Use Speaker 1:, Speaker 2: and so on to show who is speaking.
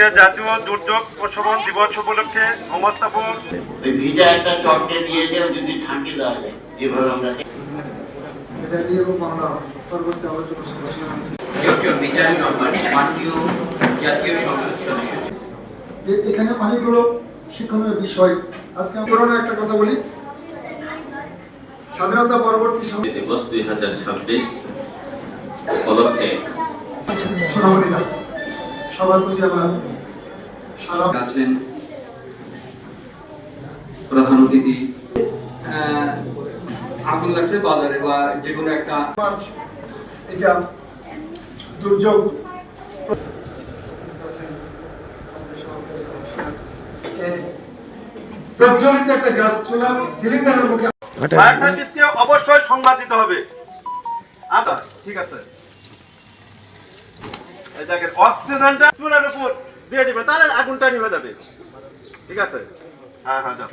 Speaker 1: আজকে জাতীয় দুর্যোগ প্রশমন দিবস উপলক্ষে অবস্থাপন
Speaker 2: ওই ভিজা একটা চটকে দিয়ে যে যদি ঠান্ডি দেওয়া যায় যেভাবে আমরা
Speaker 3: এখানে অনেকগুলো শিক্ষণীয় বিষয় আজকে পুরোনো একটা কথা বলি স্বাধীনতা পরবর্তী সময়
Speaker 2: দিবস 2026 উপলক্ষে
Speaker 3: সবার প্রতি আমার সারা
Speaker 4: আছেন প্রধান অতিথি আগুন লাগছে বাজারে বা যে কোনো একটা
Speaker 3: এটা দুর্যোগ প্রজ্বলিত একটা গ্যাস চুলা সিলিন্ডারের মুখে
Speaker 1: ফায়ার সার্ভিসকে অবশ্যই সংবাদ দিতে হবে। আচ্ছা ঠিক আছে, এই দেখেন অক্সিজেনটা চুলার উপর দিয়ে দিবে, তাহলে আগুনটা নিভে যাবে। ঠিক আছে, হ্যাঁ হ্যাঁ যাও।